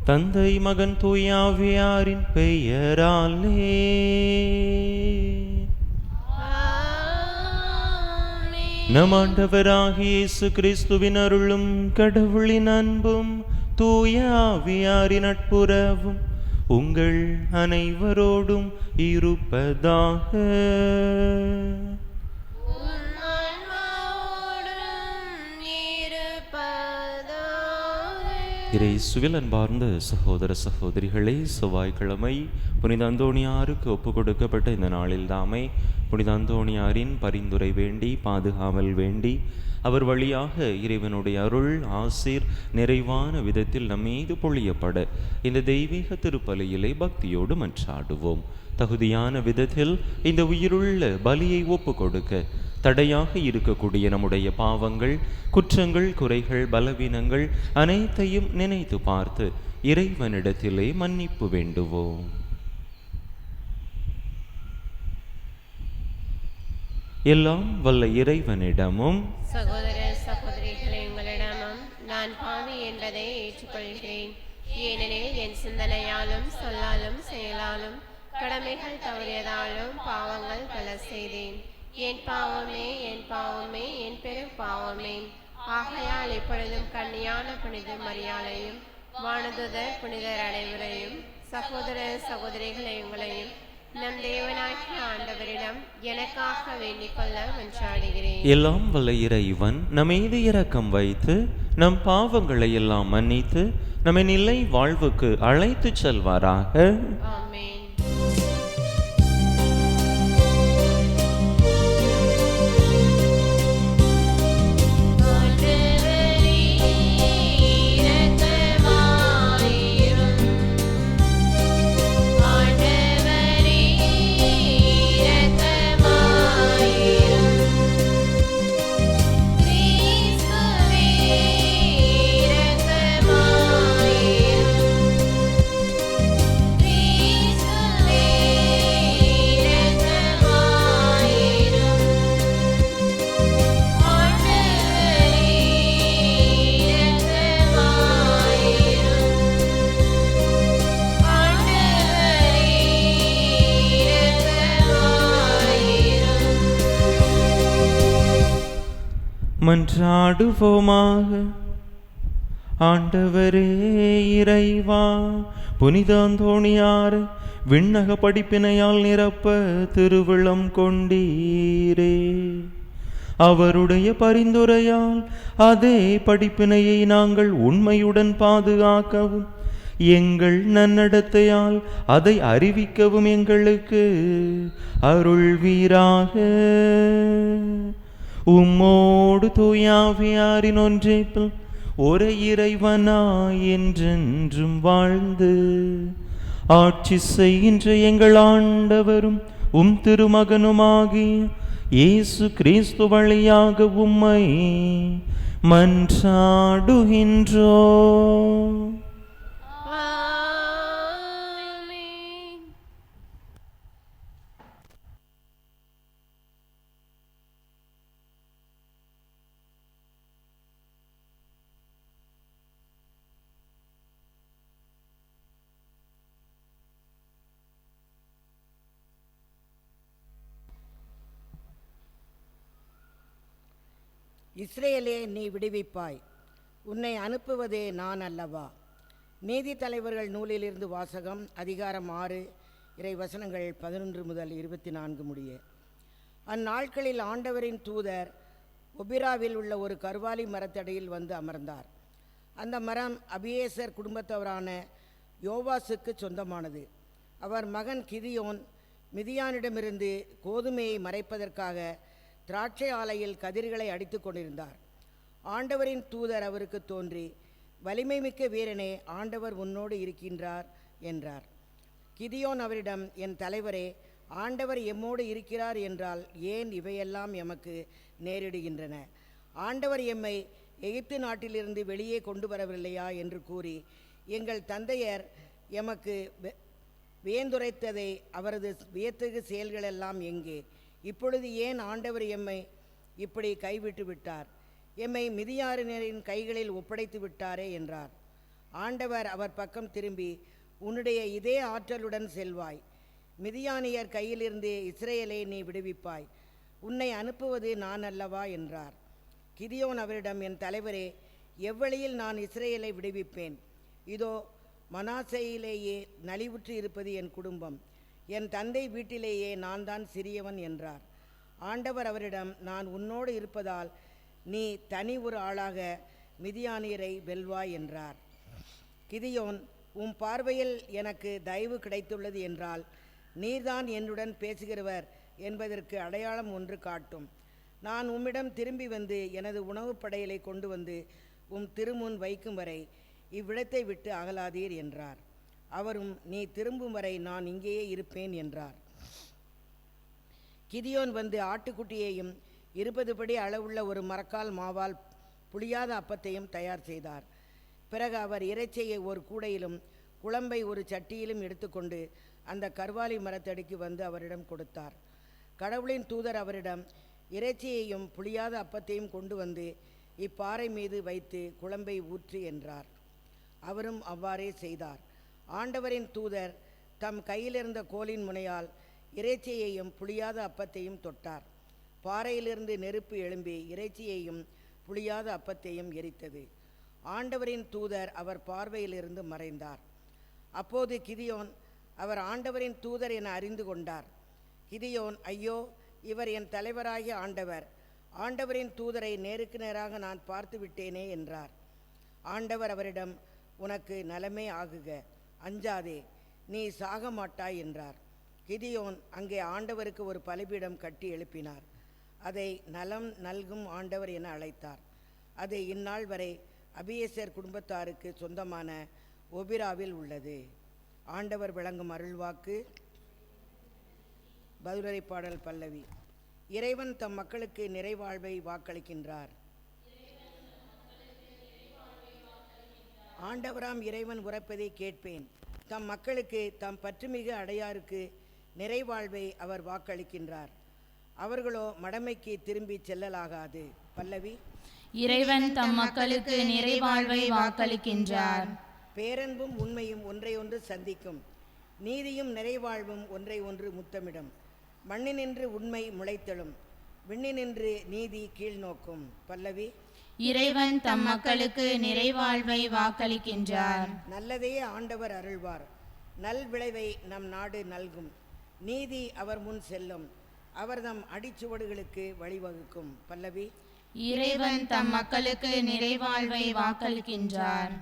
தந்தை மகன் தூயாவியாரின் பெயராலே. நம் ஆண்டவராகிய இயேசு கிறிஸ்துவின் அருளும் கடவுளின் அன்பும் தூயாவியாரின் நட்புறவும் உங்கள் அனைவரோடும் இருப்பதாக. இயேசுவில் அன்பார்ந்த சகோதர சகோதரிகளே, செவ்வாய்க்கிழமை புனித அந்தோணியாருக்கு ஒப்பு கொடுக்கப்பட்ட இந்த நாளில் தாமே புனித அந்தோணியாரின் பரிந்துரை வேண்டி, பாதுகாவல் வேண்டி, அவர் வழியாக இறைவனுடைய அருள் ஆசீர் நிறைவான விதத்தில் நம்மீது பொழியப்பட இந்த தெய்வீக திருப்பலியிலே பக்தியோடு மன்றாடுவோம். தகுதியான விதத்தில் இந்த உயிருள்ள பலியை ஒப்பு கொடுக்க தடையாக இருக்கக்கூடிய நம்முடைய பாவங்கள், குற்றங்கள், குறைகள், பலவீனங்கள் அனைத்தையும் நினைத்து பார்த்து இறைவனிடத்திலே மன்னிப்பு வேண்டுவோம். எல்லாம் வல்ல இறைவனிடமும் சகோதர சகோதரிகளே, உங்களிடமும் நான் பாவி என்பதை ஏற்றுக்கொள்கிறேன். ஏனெனில் என் சிந்தனையாலும் சொல்லாலும் செயலாலும் கடமைகள் தவறியதாலும் பாவங்கள் பல செய்தேன். என் பாவமே, என் பாவமே, என் பெரும் பாவமே. ஆகையால் இப்பொழுதும் கன்னியான புனித மரியாளையும் வானதுதர் புனிதர் அனைவரையும் சகோதர சகோதரிகளை உங்களையும் நம் தேவனாகிய ஆண்டவரிடம் எனக்காக வேண்டிக் கொள்ள மன்றாடுகிறேன். எல்லாம் வல்ல இறைவன் நம்மீது இரக்கம் வைத்து நம் பாவங்களை எல்லாம் மன்னித்து நம்மை நிலை வாழ்வுக்கு அழைத்து செல்வாராக. ஆமென். மன்றாடுவோமாக. ஆண்டவரே இறைவா, புனித அந்தோணியாரை விண்ணக படிப்பினையால் நிரப்ப திருவிழம் கொண்டீரே. அவருடைய பரிந்துரையால் அதே படிப்பினையை நாங்கள் உண்மையுடன் பாதுகாக்கவும் எங்கள் நன்னடத்தையால் அதை அறிவிக்கவும் எங்களுக்கு அருள்வீராக. உம்மோடு தூயாவியாரின் ஒன்றைப்பில் ஒரே இறைவனாய் என்றென்றும் வாழ்ந்து ஆட்சி செய்கின்ற எங்கள் ஆண்டவரும் உம் திருமகனுமாகிய இயேசு கிறிஸ்து வழியாக உம்மை மன்றாடுகின்றோம். இஸ்ரேலே, நீ விடுவிப்பாய், உன்னை அனுப்புவதே நான் அல்லவா. நீதி தலைவர்கள் நூலிலிருந்து வாசகம். அதிகாரம் 6, இறை வசனங்கள் 11 முதல் 24 முடிய. அந்நாட்களில் ஆண்டவரின் தூதர் ஒபிராவில் உள்ள ஒரு கர்வாலி மரத்தடியில் வந்து அமர்ந்தார். அந்த மரம் அபியேசர் குடும்பத்தவரான யோவாசுக்கு சொந்தமானது. அவர் மகன் கிதியோன் மிதியானிடமிருந்து கோதுமையை மறைப்பதற்காக திராட்சை ஆலையில் கதிர்களை அடித்து கொண்டிருந்தார். ஆண்டவரின் தூதர் அவருக்கு தோன்றி, வலிமை மிக்க வீரனே, ஆண்டவர் உன்னோடு இருக்கின்றார் என்றார். கிதியோன் அவரிடம், என் தலைவரே, ஆண்டவர் எம்மோடு இருக்கிறார் என்றால் ஏன் இவையெல்லாம் எமக்கு நேரிடுகின்றன? ஆண்டவர் எம்மை எகிப்து நாட்டிலிருந்து வெளியே கொண்டு வரவில்லையா என்று கூறி எங்கள் தந்தையர் எமக்கு வியந்துரைத்ததை அவரது வியத்தகு செயல்களெல்லாம் எங்கே? இப்பொழுது ஏன் ஆண்டவர் எம்மை இப்படி கைவிட்டு விட்டார்? எம்மை மிதியாரினரின் கைகளில் ஒப்படைத்து விட்டாரே என்றார். ஆண்டவர் அவர் பக்கம் திரும்பி, உன்னுடைய இதே ஆற்றலுடன் செல்வாய், மிதியானியர் கையிலிருந்து இஸ்ரேலை நீ விடுவிப்பாய், உன்னை அனுப்புவது நான் அல்லவா என்றார். கிதியோன் அவரிடம், என் தலைவரே, எவ்வழியில் நான் இஸ்ரேலை விடுவிப்பேன்? இதோ மனாசையிலேயே நலிவுற்று இருப்பது என் குடும்பம், என் தந்தை வீட்டிலேயே நான் தான் சிறியவன் என்றார். ஆண்டவர் அவரிடம், நான் உன்னோடு இருப்பதால் நீ தனி ஒரு ஆளாக மிதியானியரை வெல்வாய் என்றார். கிதியோன், உம் பார்வையில் எனக்கு தயவு கிடைத்துள்ளது என்றால் நீர்தான் என்னுடன் பேசுகிறவர் என்பதற்கு அடையாளம் ஒன்று காட்டும். நான் உம்மிடம் திரும்பி வந்து எனது உணவுப் படையலை கொண்டு வந்து உம் திருமுன் வைக்கும் வரை இவ்விடத்தை விட்டு அகலாதீர் என்றார். அவரும், நீ திரும்பும் வரை நான் இங்கேயே இருப்பேன் என்றார். கிதியோன் வந்து ஆட்டுக்குட்டியையும் 20 படி அளவுள்ள ஒரு மரக்கால் மாவால் புளியாத அப்பத்தையும் தயார் செய்தார். பிறகு அவர் இறைச்சியை ஒரு கூடையிலும் குழம்பை ஒரு சட்டியிலும் எடுத்துக்கொண்டு அந்த கர்வாலி மரத்தடிக்கு வந்து அவரிடம் கொடுத்தார். கடவுளின் தூதர் அவரிடம், இறைச்சியையும் புளியாத அப்பத்தையும் கொண்டு வந்து இப்பாறை மீது வைத்து குழம்பை ஊற்று என்றார். அவரும் அவ்வாறே செய்தார். ஆண்டவரின் தூதர் தம் கையிலிருந்த கோலின் முனையால் இறைச்சியையும் புளியாத அப்பத்தையும் தொட்டார். பாறையிலிருந்து நெருப்பு எழும்பி இறைச்சியையும் புளியாத அப்பத்தையும் எரித்தது. ஆண்டவரின் தூதர் அவர் பார்வையிலிருந்து மறைந்தார். அப்போது கிதியோன் அவர் ஆண்டவரின் தூதர் என அறிந்து கொண்டார். கிதியோன், ஐயோ, இவர் என் தலைவராகிய ஆண்டவர், ஆண்டவரின் தூதரை நேருக்கு நேராக நான் பார்த்து விட்டேனே என்றார். ஆண்டவர் அவரிடம், உனக்கு நலமே ஆகுக, அஞ்சாதே, நீ சாக மாட்டாய் என்றார். கிதியோன் அங்கே ஆண்டவருக்கு ஒரு பலிபீடம் கட்டி எழுப்பினார். அதை நலம் நல்கும் ஆண்டவர் என அழைத்தார். அது இந்நாள் வரை அபியேசர் குடும்பத்தாருக்கு சொந்தமான ஒபிராவில் உள்ளது. ஆண்டவர் விளங்கும் அருள்வாக்கு. பதிலுரை பாடல் பல்லவி. இறைவன் தம் மக்களுக்கு நிறைவாழ்வை வாக்களிக்கின்றார். ஆண்டவராம் இறைவன் உரைப்பதை கேட்பேன். தம் மக்களுக்கு, தம் பற்றுமிகு அடையாருக்கு நிறைவாழ்வை அவர் வாக்களிக்கின்றார். அவர்களோ மடமைக்கு திரும்பி செல்லலாகாது. பல்லவி. இறைவன் தம் மக்களுக்கு நிறைவாழ்வை வாக்களிக்கின்றார். பேரன்பும் உண்மையும் ஒன்றையொன்று சந்திக்கும், நீதியும் நிறைவாழ்வும் ஒன்றை ஒன்று முத்தமிடும். மண்ணினின்று உண்மை முளைத்தெழும், விண்ணினின்று நீதி கீழ்நோக்கும். பல்லவி. இறைவன் தம் மக்களுக்கு நிறைவாழ்வை வாக்களிக்கின்றார். நல்லதையே ஆண்டவர் அருள்வார், நல் விளைவை நம் நாடு நல்கும். நீதி அவர் முன் செல்லும், அவர் தம் அடிச்சுவடுகளுக்கு வழிவகுக்கும். பல்லவி. இறைவன் தம் மக்களுக்கு நிறைவாழ்வை வாக்களிக்கின்றார்.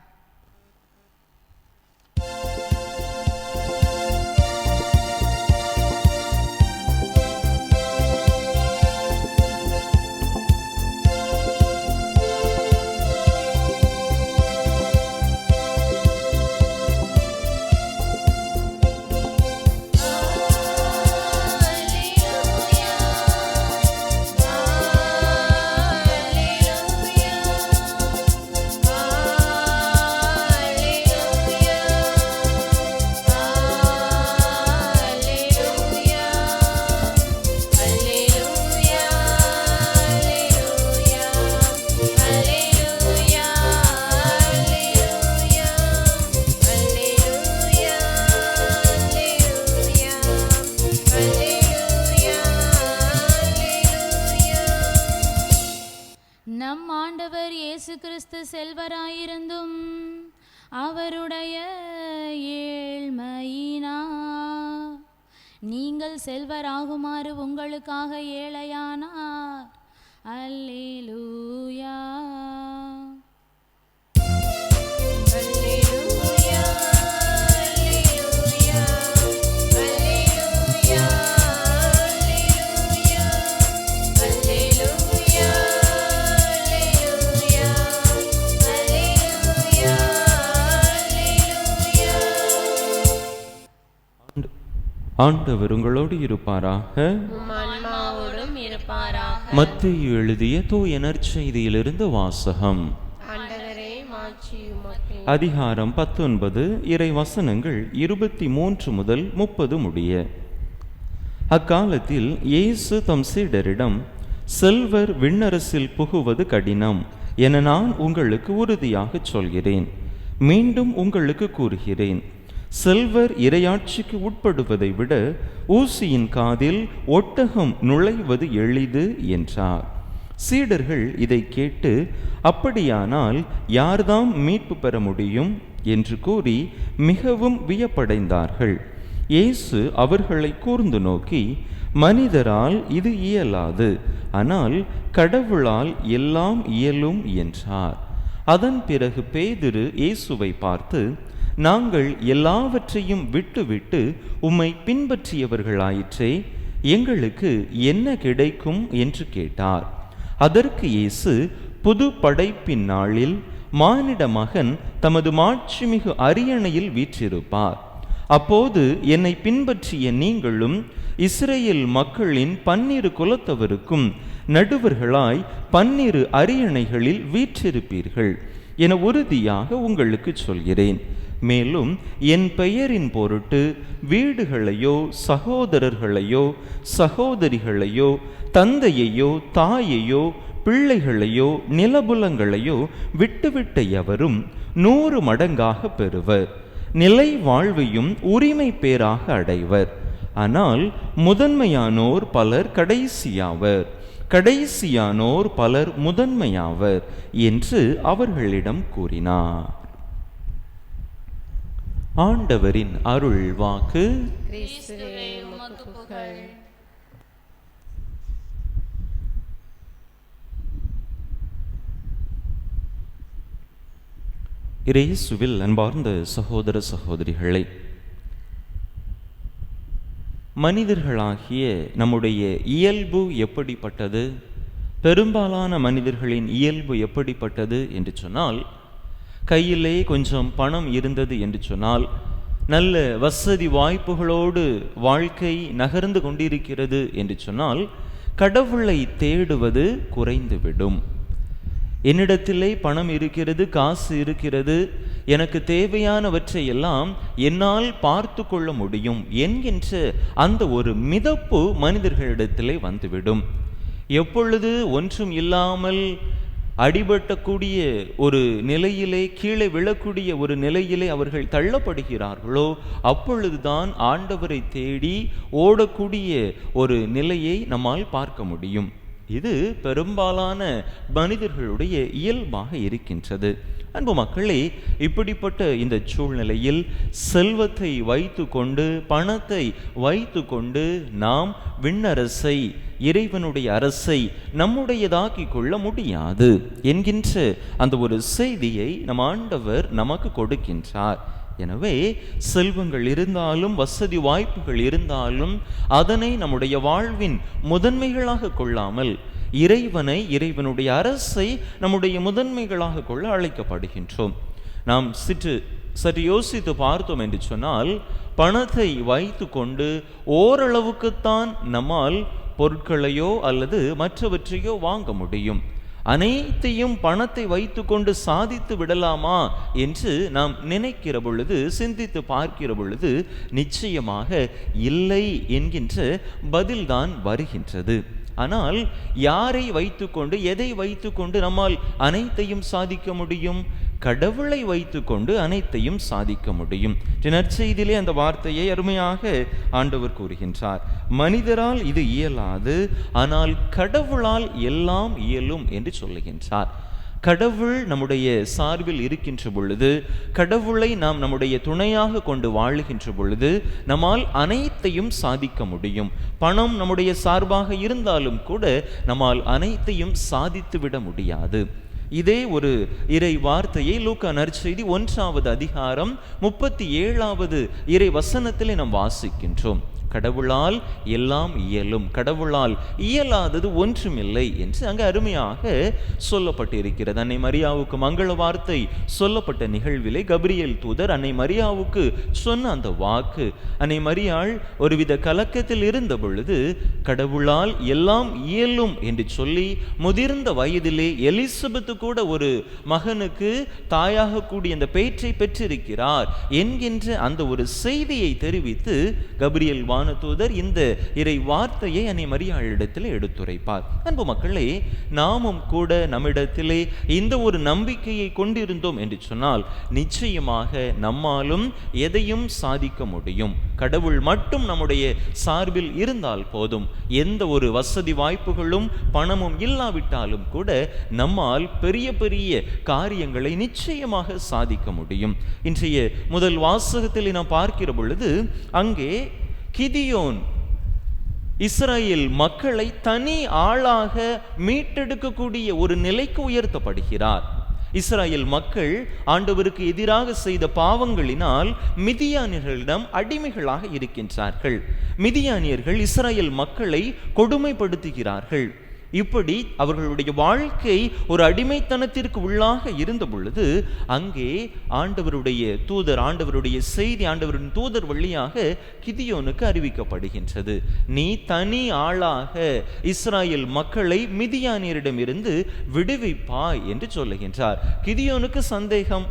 நம் ஆண்டவர் இயேசு கிறிஸ்து செல்வராயிருந்தும் அவருடைய ஏழ்மையினார் நீங்கள் செல்வராகுமாறு உங்களுக்காக ஏழையானார். அல்லேலூயா. ஆண்டவர் உங்களோடு இருப்பாராக. மத்தேயு எழுதிய தூய நற்செய்தியிலிருந்து வாசகம். அதிகாரம் 19, இறை வசனங்கள் 23 முதல் 30 முடிய. அக்காலத்தில் இயேசு தம் சீடரிடம், செல்வர் விண்ணரசில் புகுவது கடினம் என நான் உங்களுக்கு உறுதியாகச் சொல்கிறேன். மீண்டும் உங்களுக்கு கூறுகிறேன், செல்வர் இறையாட்சிக்கு உட்படுவதை விட ஊசியின் காதில் ஒட்டகம் நுழைவது எளிது என்றார். சீடர்கள் இதை கேட்டு, அப்படியானால் யார்தாம் மீட்பு பெற முடியும் என்று கூறி மிகவும் வியப்படைந்தார்கள். இயேசு அவர்களை கூர்ந்து நோக்கி, மனிதரால் இது இயலாது, ஆனால் கடவுளால் எல்லாம் இயலும் என்றார். அதன் பிறகு பேதுரு இயேசுவை பார்த்து, நாங்கள் எல்லாவற்றையும் விட்டுவிட்டு உம்மை பின்பற்றியவர்களாயிற்றே, எங்களுக்கு என்ன கிடைக்கும் என்று கேட்டார். அதற்கு இயேசு, புது படைப்பின் நாளில் மானிட மகன் தமது மாட்சிமிகு அரியணையில் வீற்றிருப்பார். அப்போது என்னை பின்பற்றிய நீங்களும் இஸ்ரேல் மக்களின் 12 குலத்தவருக்கும் நடுவர்களாய் 12 அரியணைகளில் வீற்றிருப்பீர்கள் என உறுதியாக உங்களுக்கு சொல்கிறேன். மேலும் என் பெயரின் பொருட்டு வீடுகளையோ சகோதரர்களையோ சகோதரிகளையோ தந்தையையோ தாயையோ பிள்ளைகளையோ நிலபுலங்களையோ விட்டுவிட்ட எவரும் 100 மடங்காக பெறுவர், நிலை வாழ்வையும் உரிமை பேராக அடைவர். ஆனால் முதன்மையானோர் பலர் கடைசியாவர், கடைசியானோர் பலர் முதன்மையாவர் என்று அவர்களிடம் கூறினார். ஆண்டவரின் அருள் வாக்கு. கிறிஸ்துவே உமக்கு புகழ். இயேசுவில் அன்பார்ந்த சகோதர சகோதரிகளை, மனிதர்களாகிய நம்முடைய இயல்பு எப்படிப்பட்டது? பெரும்பாலான மனிதர்களின் இயல்பு எப்படிப்பட்டது என்று சொன்னால், கையிலே கொஞ்சம் பணம் இருந்தது என்று சொன்னால், நல்ல வசதி வாய்ப்புகளோடு வாழ்க்கை நகர்ந்து கொண்டிருக்கிறது என்று சொன்னால், கடவுளை தேடுவது குறைந்துவிடும். என்னிடத்திலே பணம் இருக்கிறது, காசு இருக்கிறது, எனக்கு தேவையானவற்றை எல்லாம் என்னால் பார்த்து கொள்ள முடியும் என்கின்ற அந்த ஒரு மிதப்பு மனிதர்களிடத்திலே வந்துவிடும். எப்பொழுது ஒன்றும் இல்லாமல் அடிபட்டக்கூடிய ஒரு நிலையிலே, கீழே விழக்கூடிய ஒரு நிலையிலே அவர்கள் தள்ளப்படுகிறார்களோ, அப்பொழுதுதான் ஆண்டவரை தேடி ஓடக்கூடிய ஒரு நிலையை நம்மால் பார்க்க முடியும். இது பெரும்பாலான மனிதர்களுடைய இயல்பாக இருக்கின்றது. அன்பு மக்களே, இப்படிப்பட்ட இந்த சூழ்நிலையில் செல்வத்தை வைத்து கொண்டு, பணத்தை வைத்து கொண்டு நாம் விண்ணரசை, இறைவனுடைய அரசை நம்முடையதாக்கிக் கொள்ள முடியாது என்கின்ற அந்த ஒரு செய்தியை நம் ஆண்டவர் நமக்கு கொடுக்கின்றார். எனவே செல்வங்கள் இருந்தாலும், வசதி வாய்ப்புகள் இருந்தாலும், அதனை நம்முடைய வாழ்வின் முதன்மைகளாக கொள்ளாமல் இறைவனை, இறைவனுடைய அரசை நம்முடைய முதன்மைகளாக கொள்ள அழைக்கப்படுகின்றோம். நாம் சற்று யோசித்து பார்த்தோம் என்று சொன்னால், பணத்தை வைத்து கொண்டு ஓரளவுக்குத்தான் நம்மால் பொருட்களையோ அல்லது மற்றவற்றையோ வாங்க முடியும். அனைத்தையும் பணத்தை வைத்து கொண்டு சாதித்து விடலாமா என்று நாம் நினைக்கிற பொழுது, சிந்தித்து பார்க்கிற பொழுது, நிச்சயமாக இல்லை என்கின்ற பதில்தான் வருகின்றது. ஆனால் யாரை வைத்துக்கொண்டு, எதை வைத்துக்கொண்டு நம்மால் அனைத்தையும் சாதிக்க முடியும்? கடவுளை வைத்துக்கொண்டு அனைத்தையும் சாதிக்க முடியும். நற்செய்தியிலே அந்த வார்த்தையை அருமையாக ஆண்டவர் கூறுகின்றார். மனிதரால் இது இயலாது, ஆனால் கடவுளால் எல்லாம் இயலும் என்று சொல்லுகின்றார். கடவுள் நம்முடைய சார்பில் இருக்கின்ற பொழுது, கடவுளை நாம் நம்முடைய துணையாக கொண்டு வாழுகின்ற பொழுது நம்மால் அனைத்தையும் சாதிக்க முடியும். பணம் நம்முடைய சார்பாக இருந்தாலும் கூட நம்மால் அனைத்தையும் சாதித்து விட முடியாது. இதே ஒரு இறை வார்த்தையை லூக்கா நற்செய்தி 1வது அதிகாரம் 37வது இறை வசனத்திலே நாம் வாசிக்கின்றோம். கடவுளால் எல்லாம் இயலும், கடவுளால் இயலாதது ஒன்றுமில்லை என்று அங்கு அருமையாக சொல்லப்பட்டிருக்கிறது. அன்னை மரியாவுக்கு மங்கள வார்த்தை சொல்லப்பட்ட நிகழ்விலே கபிரியேல் தூதர் அன்னை மரியாவுக்கு சொன்ன அந்த வாக்கு, அன்னை மரியாள் ஒருவித கலக்கத்தில் இருந்த பொழுது கடவுளால் எல்லாம் இயலும் என்று சொல்லி, முதிர்ந்த வயதிலே எலிசபெத்து கூட ஒரு மகனுக்கு தாயாக கூடிய அந்த பேற்றை பெற்றிருக்கிறார் என்கின்ற அந்த ஒரு செய்தியை தெரிவித்து கபிரியேல் வானதூதர் இந்த இறை வார்த்தையை அன்னை மரியாளிடத்தில் எடுத்துரைப்பார். அன்பு மக்களே, நாமும் கூட நம்மிடத்திலே இந்த ஒரு நம்பிக்கையை கொண்டிருந்தோம் என்று சொன்னால் நிச்சயமாக நம்மாலும் எதையும் சாதிக்க முடியும். கடவுள் மட்டும் நம்முடைய சார்பில் இருந்தால் போதும். எந்த ஒரு வசதி வாய்ப்புகளும் பணமும் இல்லாவிட்டாலும் கூட நம்மால் பெரிய பெரிய காரியங்களை நிச்சயமாக சாதிக்க முடியும். இன்றைய முதல் வாசகத்தில் நாம் பார்க்கிற பொழுது அங்கே கிதியோன் இஸ்ரேல் மக்களை தனி ஆளாக மீட்டெடுக்கக்கூடிய ஒரு நிலைக்கு உயர்த்தப்படுகிறார். இஸ்ரேல் மக்கள் ஆண்டவருக்கு எதிராக செய்த பாவங்களினால் மிதியானியர்களிடம் அடிமைகளாக இருக்கின்றார்கள். மிதியானியர்கள் இஸ்ரேல் மக்களை கொடுமைப்படுத்துகிறார்கள். இப்படி அவர்களுடைய வாழ்க்கை ஒரு அடிமைத்தனத்திற்கு உள்ளாக இருந்த பொழுது அங்கே ஆண்டவருடைய தூதர், ஆண்டவருடைய செய்தி ஆண்டவரின் தூதர் வழியாக கிதியோனுக்கு அறிவிக்கப்படுகின்றது. நீ தனி ஆளாக இஸ்ராயேல் மக்களை மிதியானியரிடமிருந்து விடுவிப்பாய் என்று சொல்லுகின்றார். கிதியோனுக்கு சந்தேகம்,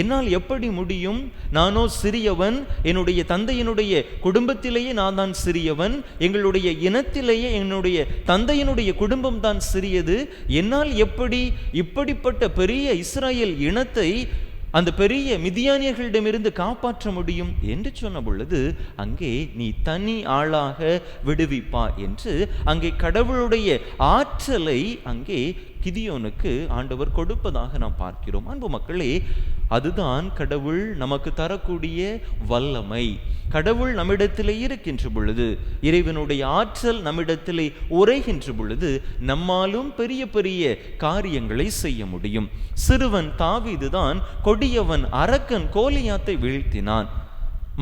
என்னால் எப்படி முடியும்? நானோ சிறியவன், என்னுடைய தந்தையினுடைய குடும்பத்திலேயே நான் தான் சிறியவன், எங்களுடைய இனத்திலேயே என்னுடைய தந்தையினுடைய குடும்பம் தான் சிறியது, என்னால் எப்படி இப்படிப்பட்ட பெரிய இஸ்ரேல் இனத்தை அந்த பெரிய மிதியானியர்களிடமிருந்து காப்பாற்ற முடியும் என்று சொன்ன பொழுது அங்கே நீ தனி ஆளாக விடுவிப்பா என்று அங்கே கடவுளுடைய ஆற்றலை அங்கே கிதியோனுக்கு ஆண்டவர் கொடுப்பதாக நாம் பார்க்கிறோம். அன்பு மக்களே, அதுதான் கடவுள் நமக்கு தரக்கூடிய வல்லமை. கடவுள் நம்மிடத்திலே இருக்கின்ற பொழுது, இறைவனுடைய ஆற்றல் நம்மிடத்திலே உரைகின்ற பொழுது நம்மாலும் பெரிய பெரிய காரியங்களை செய்ய முடியும். சிறுவன் தாவீதுதான் கொடியவன் அரக்கன் கோலியாத்தை வீழ்த்தினான்.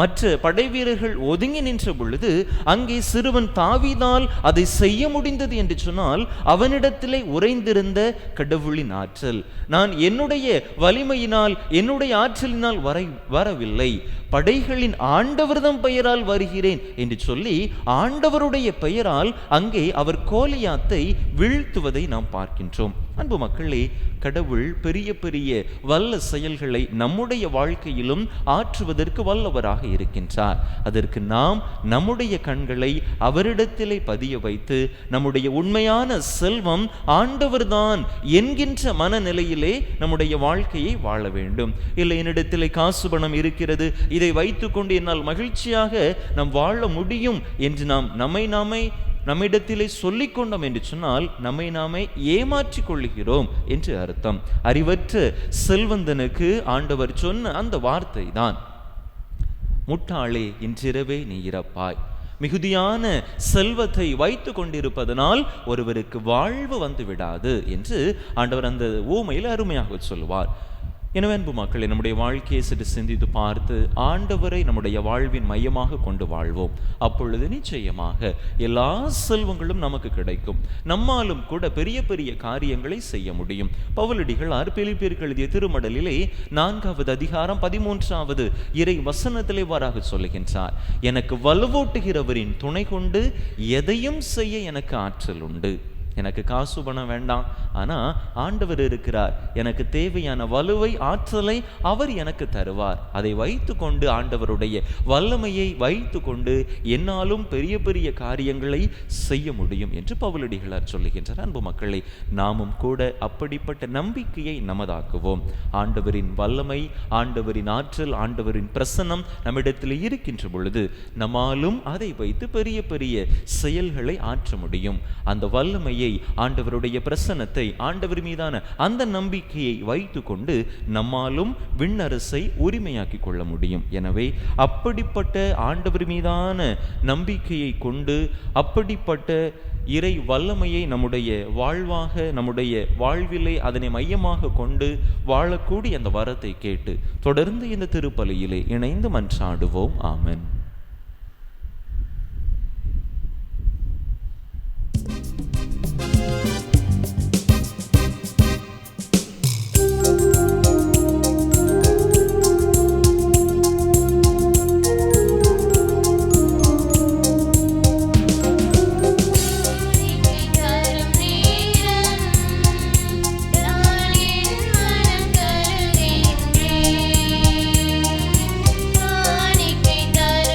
மற்ற படைவீரர்கள் ஒதுங்கி நின்ற பொழுது அங்கே சிறுவன் தாவீதால் அதை செய்ய முடிந்தது என்று சொன்னால் அவனிடத்திலே உறைந்திருந்த கடவுளின் ஆற்றல். நான் என்னுடைய வலிமையினால் என்னுடைய ஆற்றலினால் வரவில்லை, படைகளின் ஆண்டவர்தம் பெயரால் வருகிறேன் என்று சொல்லி ஆண்டவருடைய பெயரால் அங்கே அவர் கோலியாத்தை வீழ்த்துவதை நாம் பார்க்கின்றோம். அன்பு மக்களே, கடவுள் பெரிய பெரிய வல்ல செயல்களை நம்முடைய வாழ்க்கையிலும் ஆற்றுவதற்கு வல்லவராக இருக்கின்றார். அதற்கு நாம் நம்முடைய கண்களை அவரிடத்திலே பதிய வைத்து நம்முடைய உண்மையான செல்வம் ஆண்டவர்தான் என்கின்ற மனநிலையிலே நம்முடைய வாழ்க்கையை வாழ வேண்டும். இல்லை, என்னிடத்திலே காசு பணம் இருக்கிறது, இதை வைத்துக்கொண்டு என்னால் மகிழ்ச்சியாக நாம் வாழ முடியும் என்று நாம் நம்மிடத்திலே சொல்லிக் கொண்டோம் என்று சொன்னால் நம்மை நாமே ஏமாற்றிக் கொள்ளுகிறோம் என்று அர்த்தம். அறிவற்ற செல்வந்தனுக்கு ஆண்டவர் சொன்ன அந்த வார்த்தை தான், முட்டாளே இன்றிரவே நீ இறப்பாய். மிகுதியான செல்வத்தை வைத்து கொண்டிருப்பதனால் ஒருவருக்கு வாழ்வு வந்து விடாது என்று ஆண்டவர் அந்த ஊமையில் அருமையாக சொல்லுவார். எனவே அன்பு மக்களே, நம்முடைய வாழ்க்கையை சற்று சிந்தித்து பார்த்து ஆண்டவரை நம்முடைய வாழ்வின் மையமாக கொண்டு வாழ்வோம். அப்பொழுது நிச்சயமாக எல்லா செல்வங்களும் நமக்கு கிடைக்கும். நம்மாலும் கூட பெரிய பெரிய காரியங்களை செய்ய முடியும். பவுலடிகளார் பிலிப்பியருக்கு எழுதிய திருமடலிலே 4வது அதிகாரம் 13வது இறை வசனத்திலே வாராக சொல்லுகின்றார், எனக்கு வலுவூட்டுகிறவரின் துணை கொண்டு எதையும் செய்ய எனக்கு ஆற்றல் உண்டு. எனக்கு காசு பணம் வேண்டாம், ஆனால் ஆண்டவர் இருக்கிறார், எனக்கு தேவையான வலுவை ஆற்றலை அவர் எனக்கு தருவார். அதை வைத்து கொண்டு ஆண்டவருடைய வல்லமையை வைத்து கொண்டு என்னாலும் பெரிய பெரிய காரியங்களை செய்ய முடியும் என்று பவுலடிகளார் சொல்லுகின்றார். அன்பு மக்களை, நாமும் கூட அப்படிப்பட்ட நம்பிக்கையை நமதாக்குவோம். ஆண்டவரின் வல்லமை, ஆண்டவரின் ஆற்றல், ஆண்டவரின் பிரசன்னம் நம்மிடத்தில் இருக்கின்ற பொழுது நம்மாலும் அதை வைத்து பெரிய பெரிய செயல்களை ஆற்ற முடியும். அந்த வல்லமையை, ஆண்டவருடைய பிரசன்னத்தை, ஆண்டவர் மீதான அந்த நம்பிக்கையை வைத்து கொண்டு நம்மாலும் விண்ணரசை உரிமையாக்கி கொள்ள முடியும். எனவே அப்படிப்பட்ட ஆண்டவர் மீதான நம்பிக்கையை கொண்டு அப்படிப்பட்ட இறை வல்லமையை நம்முடைய வாழ்வாக, நம்முடைய வாழ்விலே அதனை மையமாக கொண்டு வாழக்கூடிய அந்த வரத்தை கேட்டு தொடர்ந்து இந்த திருப்பலியிலே இணைந்து மன்றாடுவோம். ஆமென். காணிக்கை தரும்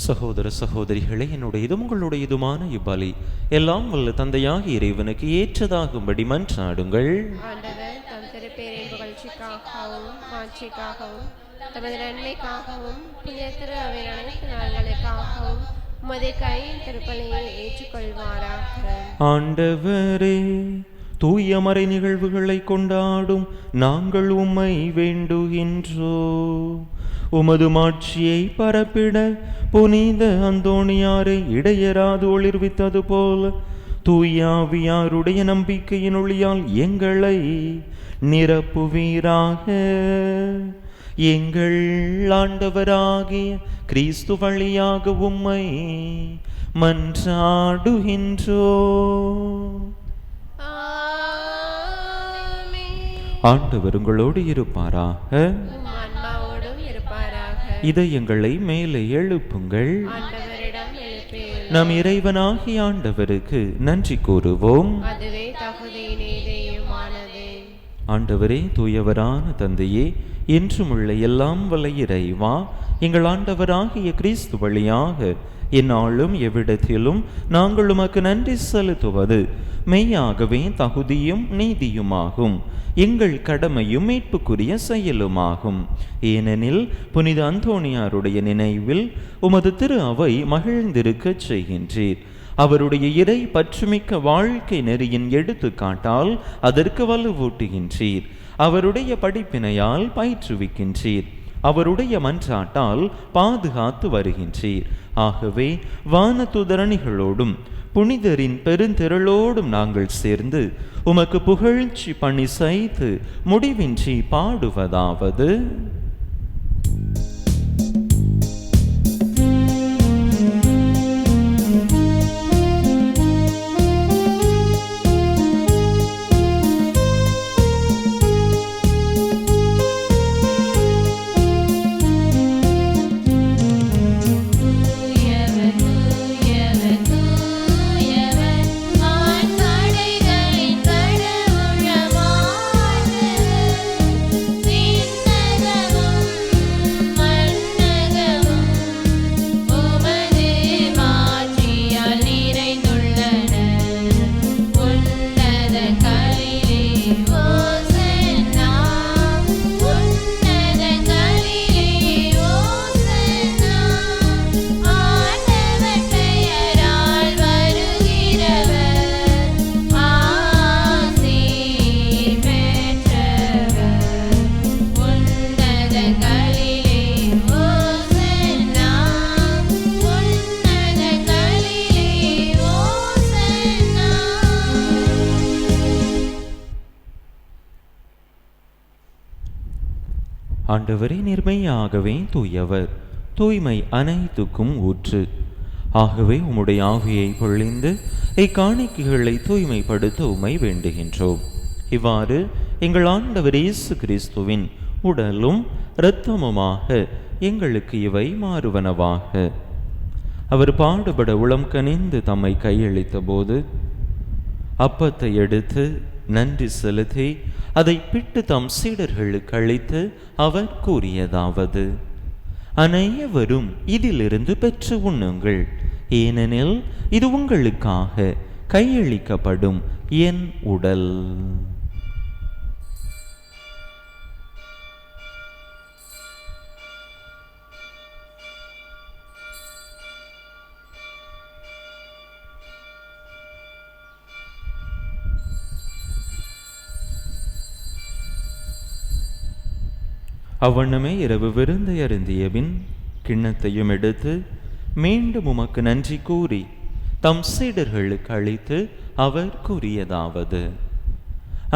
சகோதர சகோதரிகளே, என்னுடையதும் உங்களுடையதுமான இப்பலி எல்லாம் வல்ல தந்தையாகிய இறைவனுக்கு ஏற்றதாகும்படி மன்றாடுங்கள். ஆண்டவர் தம் திருப்பேரின் புகழ்ச்சிக்காகவும் மாட்சிக்காகவும் தமது நன்மைக்காகவும் புனித திரு அவையின் அனைத்து நாள்களுக்காகவும் உமது கையின் திருப்பலியை ஏற்றுக்கொள்வாராக. ஆண்டவரே, தூய மறை நிகழ்வுகளை கொண்டாடும் நாங்கள் உம்மை வேண்டுகின்றோம். உமது மாட்சியை பரப்பிட புனித அந்தோணியாரை இடையராது ஒளிர்வித்தது போல தூயாவியாருடைய நம்பிக்கையின் ஒளியால் எங்களை நிரப்புவீராக. எங்கள் ஆண்டவராகிய கிறிஸ்து வழியாக உம்மை மன்றாடுகின்றோம். ஆண்டவர் உங்களோடு இருப்பாராக. இதயங்களை மேலே எழுப்புங்கள். நம் இறைவனாகிய ஆண்டவருக்கு நன்றி கூறுவோம். ஆண்டவரே, தூயவரான தந்தையே, என்றும் உள்ள எல்லாம் வல்ல இறைவா, எங்கள் ஆண்டவராகிய கிறிஸ்து வழியாக எந்நாளும் எவ்விடத்திலும் நாங்கள் உமக்கு நன்றி செலுத்துவது மெய்யாகவே தகுதியும் நீதியுமாகும், எங்கள் கடமையும் மீட்புக்குரிய செயலுமாகும். ஏனெனில் புனித அந்தோணியாருடைய நினைவில் உமது திரு அவை மகிழ்ந்திருக்கச் செய்கின்றீர். அவருடைய இறை பற்றுமிக்க வாழ்க்கை நெறியின் எடுத்துக்காட்டால் அதற்கு வலுவூட்டுகின்றீர். அவருடைய படிப்பினையால் பயிற்றுவிக்கின்றீர். அவருடைய மன்றாட்டால் பாதுகாத்து வருகின்றீர். ஆகவே வானதுதரணிகளோடும் புனிதரின் பெருந்திரளோடும் நாங்கள் சேர்ந்து உமக்கு புகழ்ச்சி பணி செய்து முடிவின்றி பாடுவதாவது: ஆண்டவரே, நிர்மையாகவே தூயவர், தூய்மை அனைத்துக்கும் ஊற்று. ஆகவே உம்முடைய ஆவியை பொழிந்து இக்காணிக்கைகளை தூய்மைப்படுத்த உம்மை வேண்டுகின்றோம். இவ்வாறு எங்கள் ஆண்டவர் இயேசு கிறிஸ்துவின் உடலும் இரத்தமுமாக எங்களுக்கு இவை மாறுவனவாக. அவர் பாடுபட உளம் கனிந்து தம்மை கையளித்த போது அப்பத்தை எடுத்து நன்றி செலுத்தி அதை பிட்டு தம் சீடர்களுக்கு அளித்து அவர் கூறியதாவது: அனைவரும் இதிலிருந்து பெற்று உண்ணுங்கள், ஏனெனில் இது உங்களுக்காக கையளிக்கப்படும் என் உடல். அவ்வண்ணமே இரவு விருந்தை அருந்தியபின் கிண்ணத்தையும் எடுத்து மீண்டும் உமக்கு நன்றி கூறி தம் சீடர்களுக்கு அளித்து அவர் கூறியதாவது: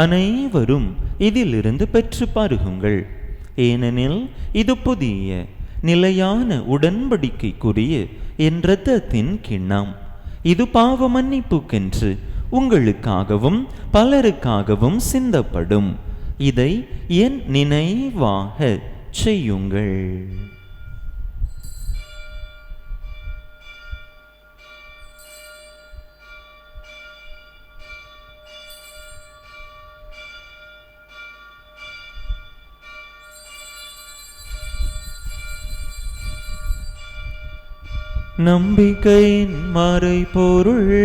அனைவரும் இதிலிருந்து பெற்று பருகுங்கள், ஏனெனில் இது புதிய நிலையான உடன்படிக்கைக்குரிய என் இரத்தத்தின் கிண்ணம். இது பாவ மன்னிப்புக்கென்று உங்களுக்காகவும் பலருக்காகவும் சிந்தப்படும். இதை என் நினைவாக செய்யுங்கள். நம்பிக்கையின் மறைபொருள்.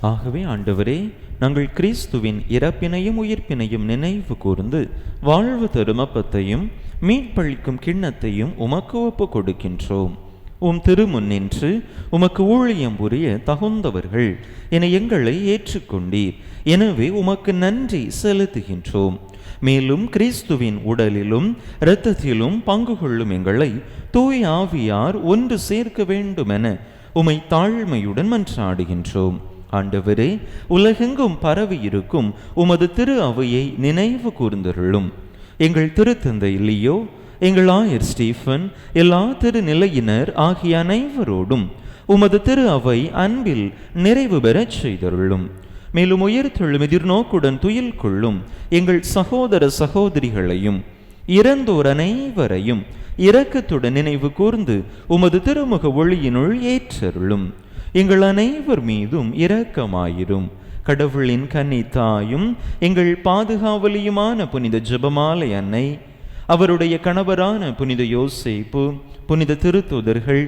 ஆகவே ஆண்டவரே, நாங்கள் கிறிஸ்துவின் இறப்பினையும் உயிர்ப்பினையும் நினைவு கூர்ந்து வாழ்வு தரும் அப்பத்தையும் மீட்பளிக்கும் கிண்ணத்தையும் உமக்கு ஒப்பு கொடுக்கின்றோம். உம் திருமுன்னின்று உமக்கு ஊழியம் புரிய தகுந்தவர்கள் என எங்களை ஏற்றுக்கொண்டீர். எனவே உமக்கு நன்றி செலுத்துகின்றோம். மேலும் கிறிஸ்துவின் உடலிலும் இரத்தத்திலும் பங்கு கொள்ளும் எங்களை தூய் ஆவியார் ஒன்று சேர்க்க வேண்டுமென உமை தாழ்மையுடன் மன்றாடுகின்றோம். ஆண்டவரே, உலகெங்கும் பரவி இருக்கும் உமது திரு அவையை நினைவு கூர்ந்தருளும். எங்கள் திருத்தந்தை லியோ, எங்கள் ஆயர் ஸ்டீஃபன், எல்லா திருநிலையினர் ஆகிய அனைவரோடும் உமது திரு அவை அன்பில் நிறைவு பெறச் செய்தருளும். மேலும் உயர்த்தெழும் எதிர்நோக்குடன் துயில் கொள்ளும் எங்கள் சகோதர சகோதரிகளையும் இறந்தோர் அனைவரையும் இரக்கத்துடன் நினைவு கூர்ந்து உமது திருமுக ஒளியினுள் ஏற்றருளும். எங்கள் அனைவர் மீதும் இரக்கமாயிரும். கடவுளின் கன்னித்தாயும் எங்கள் பாதுகாவலியுமான புனித ஜெபமாலை அன்னை, அவருடைய கணவரான புனித யோசேப்பு, புனித திருத்தூதர்கள்,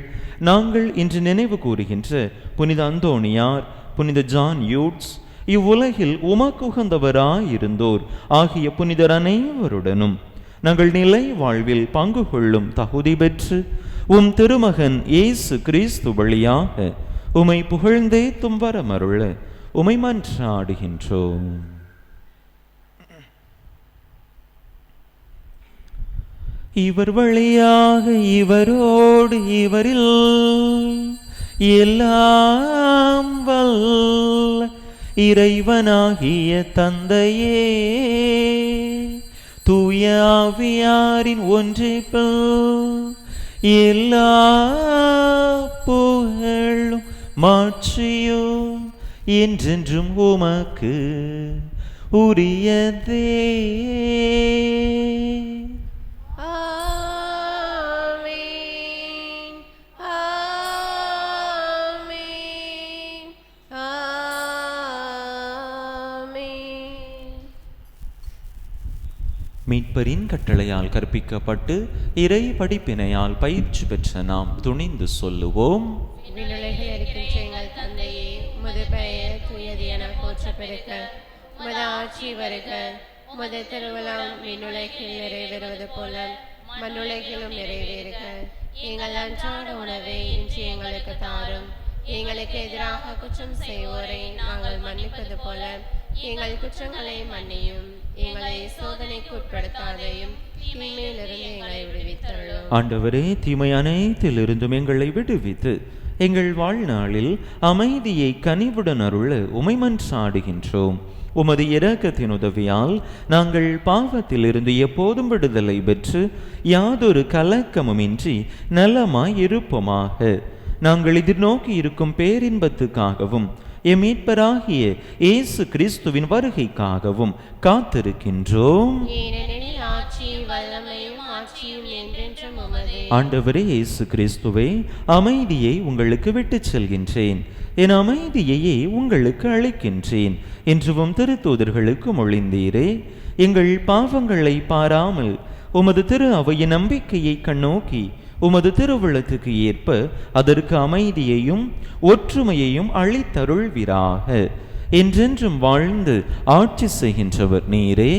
நாங்கள் இன்று நினைவு கூறுகின்ற புனித அந்தோணியார், புனித ஜான் யூட்ஸ், இவ்வுலகில் உமக்குகந்தவராயிருந்தோர் ஆகிய புனிதர் அனைவருடனும் நாங்கள் நிலை வாழ்வில் பங்கு கொள்ளும் தகுதி பெற்று உம் திருமகன் இயேசு கிறிஸ்து வழியாக உமை புகழ்ந்தே தும்பரமருள உமை மன்றாடுகின்றோம். இவர் வழியாக இவரோடு இவரில் எல்லாம் வல்ல இறைவனாகிய தந்தையே, தூய ஆவியாரின் ஒன்றிப்பில் எல்லா புகழும் மாட்சியும் என்றென்றும் உமக்கு உரியதே. மீட்பரின் கட்டளையால் கற்பிக்கப்பட்டு இறை படிப்பினையால் பயிற்சி பெற்ற நாம் துணிந்து சொல்லுவோம். விண்ணுலகில் இருக்கின்ற எங்கள் தந்தையே, உமது பெயர் தூயது என போற்ற பெருக, உமது ஆட்சி வருக, உமது திருவிழாம் விண்ணுலகில் நிறைவேறுவது போல மண்ணுலகிலும் நிறைவேறுக. எங்கள் அன்றாட உணவை இன்று எங்களுக்கு தாரும். எங்களுக்கு எதிராக குற்றம் செய்வோரை நாங்கள் மன்னிப்பது போல எங்கள் குற்றங்களை மன்னியும். எங்களை சோதனைக்கு உட்படுத்தாதையும் தீமையிலிருந்து எங்களை விடுவித்தருளும். ஆண்டவரே, தீமை அனைத்திலிருந்தும் எங்களை விடுவித்து எங்கள் வாழ்நாளில் அமைதியை கனிவுடன் அருள உமை மன்றாடுகின்றோம். உமது இரக்கத்தின் உதவியால் நாங்கள் பாவத்திலிருந்து எப்போதும் விடுதலை பெற்று யாதொரு கலக்கமுமின்றி நலமாய் இருப்போமாக. நாங்கள் எதிர்நோக்கி இருக்கும் பேரின்பத்துக்காகவும் எம் மீட்பராகிய இயேசு கிறிஸ்துவின் வருகைக்காகவும் காத்திருக்கின்றோம். ஆண்டவரே இயேசு கிறிஸ்துவே, அமைதியை உங்களுக்கு விட்டுச் செல்கின்றேன், என் அமைதியையே உங்களுக்கு அளிக்கின்றேன் என்றும் திருத்தூதர்களுக்கு மொழிந்தீரே. எங்கள் பாவங்களை பாராமல் உமது திரு அவையின் நம்பிக்கையை கண்ணோக்கி உமது திருவுளத்துக்கு ஏற்ப அதற்கு அமைதியையும் ஒற்றுமையையும் அளித்தருள்வீராக. என்றென்றும் வாழ்ந்து ஆட்சி செய்கின்றவர் நீரே.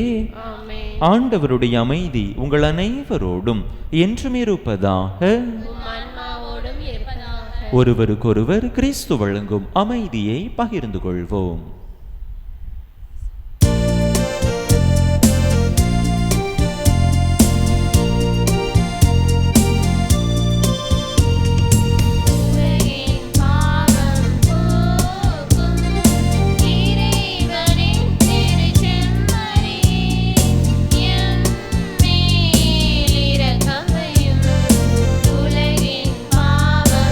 ஆண்டவருடைய அமைதி உங்கள் அனைவரோடும் என்றும் இருப்பதாக. ஒருவருக்கொருவர் கிறிஸ்து வழங்கும் அமைதியை பகிர்ந்து கொள்வோம். உலகின் பாவம்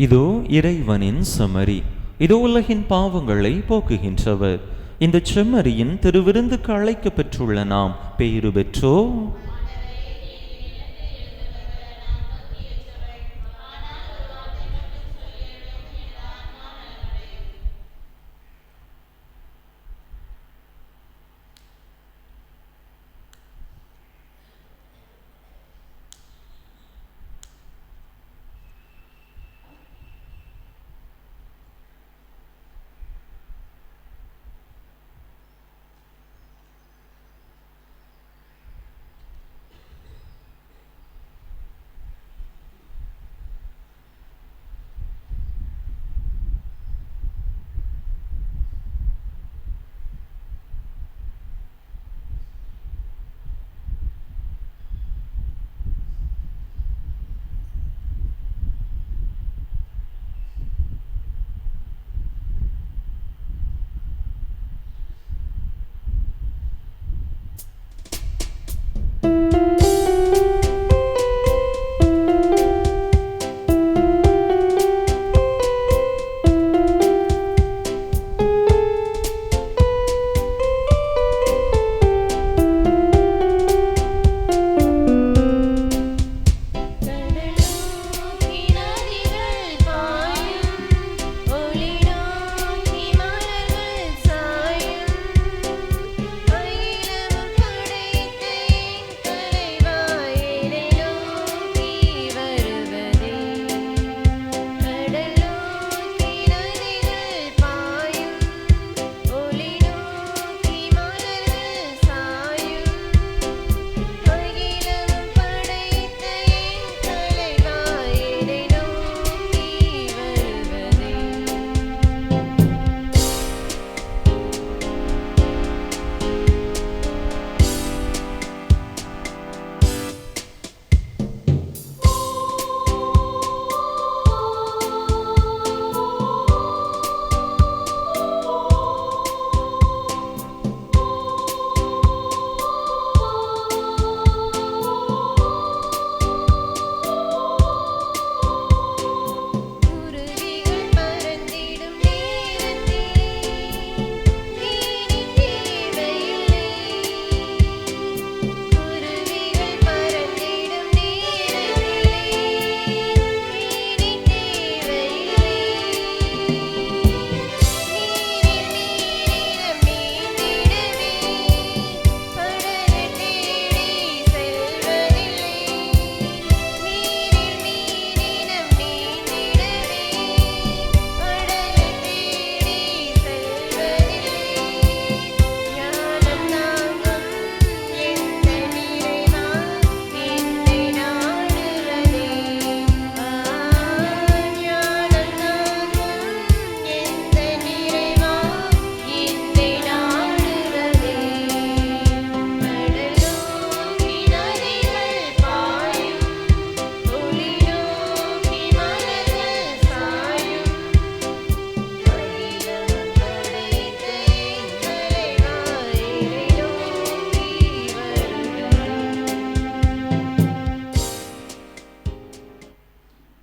இதோ இறைவனின் செம்மறி, இதோ உலகின் பாவங்களை போக்குகின்றவர். இந்த செம்மறியின் திருவிருந்துக்கு அழைக்க பெற்றுள்ள நாம் பேறு பெற்றோ.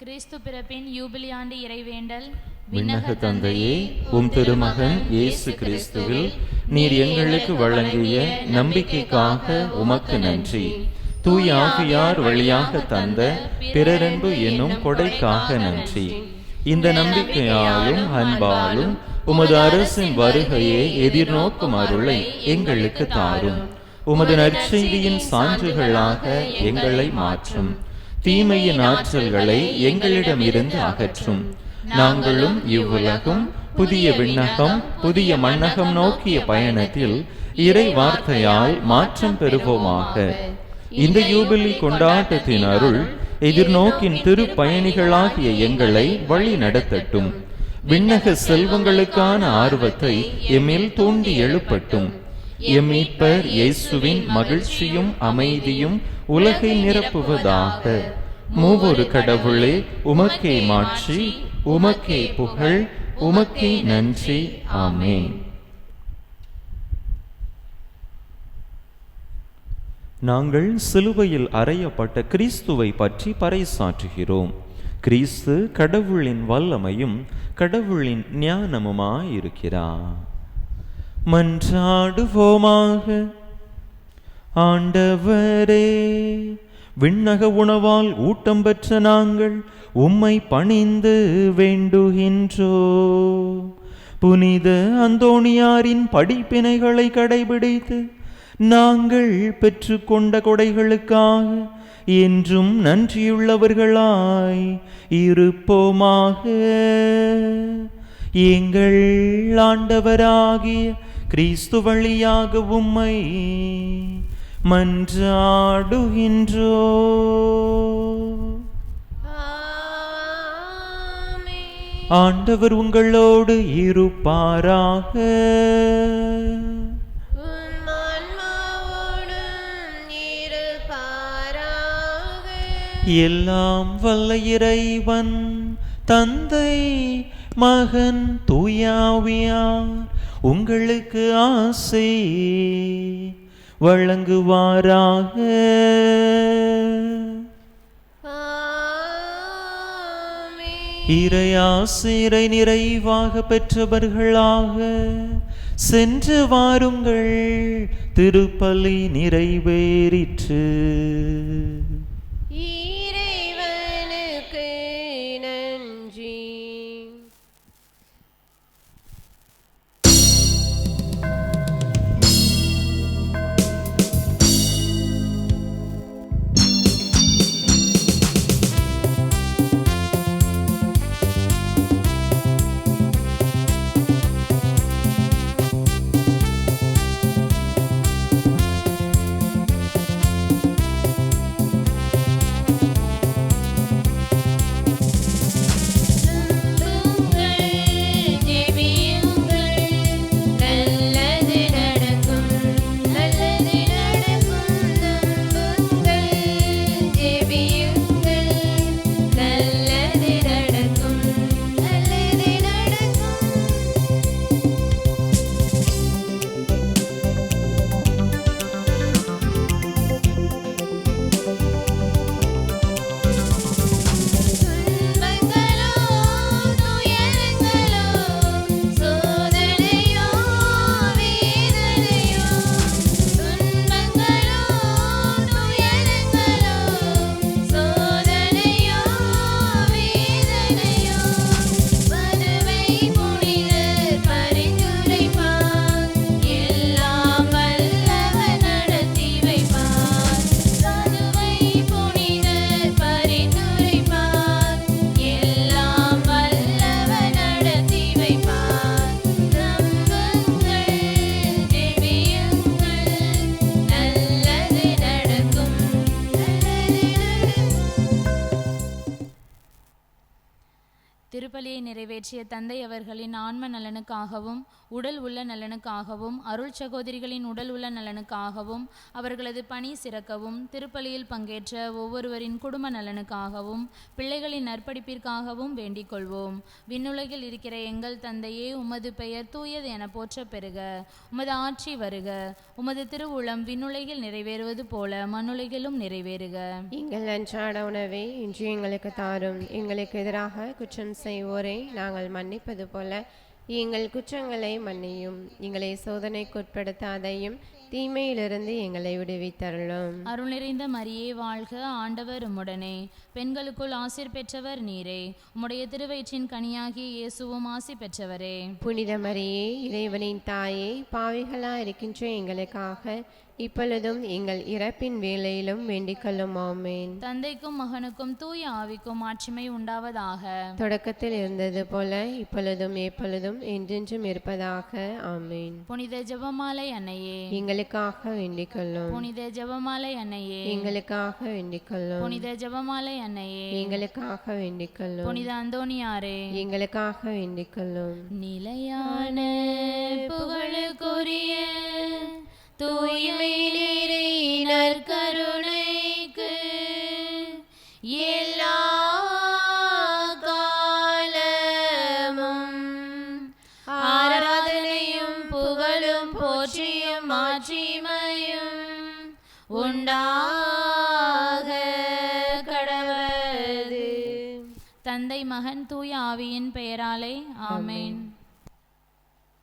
கிறிஸ்து பிறப்பின் யூபிலி ஆண்டு இறைவேண்டல். விண்ணக தந்தையே, உம் திருமகன் இயேசு கிறிஸ்துவில் நீர் எங்களுக்கு வழங்கிய நம்பிக்கைக்காக உமக்கு நன்றி. தூய ஆவியார் வழியாக தந்த பிறரன்பு என்னும் கொடைக்காக நன்றி. இந்த நம்பிக்கையாலும் அன்பாலும் உமது அரசின் வருகையை எதிர்நோக்கும் அருளை எங்களுக்கு தாரும். உமது நற்செய்தியின் சான்றுகளாக எங்களை மாற்றும். தீமையின் ஆற்றல்களை எங்களிடமிருந்து அகற்றும். நாங்களும் இவ்வுலகம் புதிய விண்ணகம் புதிய மண்ணகம் நோக்கிய பயணத்தில் இறை வார்த்தையால் மாற்றம் பெறுவோமாக. இந்த யூபிலி கொண்டாட்டத்தின் அருள் எதிர்நோக்கின் திருப்பயணிகளாகிய எங்களை வழி நடத்தட்டும். விண்ணக செல்வங்களுக்கான ஆர்வத்தை எம்மில் தூண்டி எழுப்பட்டும். எம் மீட்பர் இயேசுவின் மகிழ்ச்சியும் அமைதியும் உலகை நிரப்புவதாக. மூவொரு கடவுளே, உமக்கே மாட்சி, உமக்கே புகழ், உமக்கே நன்றி. ஆமென். நாங்கள் சிலுவையில் அறையப்பட்ட கிறிஸ்துவை பற்றி பறைசாற்றுகிறோம். கிறிஸ்து கடவுளின் வல்லமையும் கடவுளின் ஞானமுமாயிருக்கிறார். மன்றாடுவோமாக. ஆண்டவரே, விண்ணக உணவால் ஊட்டம் பெற்ற நாங்கள் உம்மை பணிந்து வேண்டுகின்றோ. புனித அந்தோணியாரின் படிப்பினைகளை கடைபிடித்து நாங்கள் பெற்றுக்கொண்ட கொடைகளுக்காக என்றும் நன்றியுள்ளவர்களாய் இருப்போமாக. எங்கள் ஆண்டவராகிய கிறிஸ்து வழியாக உம்மை மன்றாடுகின்றோ. ஆண்டவர் உங்களோடு இருப்பாராக. எல்லாம் வல்ல இறைவன் தந்தை மகன் தூயாவியார் உங்களுக்கு ஆசை வழங்குவாராக. இறையாசிரை நிறைவாக பெற்றவர்களாக சென்று வாருங்கள். திருப்பலி நிறைவேறிற்று. இறைவனுக்கு நன்றி. திருப்பலியை நிறைவேற்றிய தந்தை அவர்களின் ஆன்ம நலனுக்காகவும் உடல் உள்ள நலனுக்காகவும் அருள் சகோதரிகளின் உடல் உள்ள நலனுக்காகவும் அவர்களது பணி சிறக்கவும் திருப்பலியில் பங்கேற்ற ஒவ்வொருவரின் குடும்ப நலனுக்காகவும் பிள்ளைகளின் நற்படிப்பிற்காகவும் வேண்டிக் கொள்வோம். விண்ணுலகில் இருக்கிற எங்கள் தந்தையே, உமது பெயர் தூயது என போற்ற பெறுக. உமது ஆட்சி வருக. உமது திருவுளம் விண்ணுலகில் நிறைவேறுவது போல மண்ணுலகிலும் நிறைவேறுக. எங்கள் அன்றாட உணவை இன்று எங்களுக்கு தாரும். எங்களுக்கு எதிராக குற்றம் செய்வோரை நாங்கள் மன்னிப்பது போல எங்கள் குற்றங்களை மன்னியும். எங்களை சோதனைக்குட்படுத்தாதையும் தீமையிலிருந்து எங்களை விடுவித்தருளும். அருள் நிறைந்த மரியே வாழ்க. ஆண்டவர் உம்முடனே, பெண்களுக்குள் ஆசீர் பெற்றவர் நீரே. உம்முடைய திருவயிற்றின் கனியாகிய இயேசுவும் ஆசி பெற்றவரே. புனித மரியே, இறைவனின் தாயே, பாவிகளாயிருக்கின்ற எங்களுக்காக இப்பொழுதும் எங்கள் இறப்பின் வேளையிலும் வேண்டிக் கொள்ளும். ஆமேன். தந்தைக்கும் மகனுக்கும் தூய ஆவிக்கும் ஆட்சிமை உண்டாவதாக. தொடக்கத்தில் இருந்தது போல இப்பொழுதும் எப்பொழுதும் என்றென்றும் இருப்பதாக. ஆமேன். புனித ஜெபமாலை அன்னையே, எங்களுக்காக வேண்டிக் கொள்ளும். புனித ஜெபமாலை அன்னையே, எங்களுக்காக வேண்டிக் கொள்ளும். புனித ஜெபமாலை அன்னையே, எங்களுக்காக வேண்டிக் கொள்ளும். புனித அந்தோணியாரே, எங்களுக்காக வேண்டிக் கொள்ளும். நிலையான புகழுக்குரிய தூய்மை நீரை நற்கருணைக்கு எல்லா காலமும் ஆராதனையும் புகழும் போற்றியும் மாட்சிமையும் உண்டாக கடவது. தந்தை மகன் தூய ஆவியின் பெயராலே ஆமென்.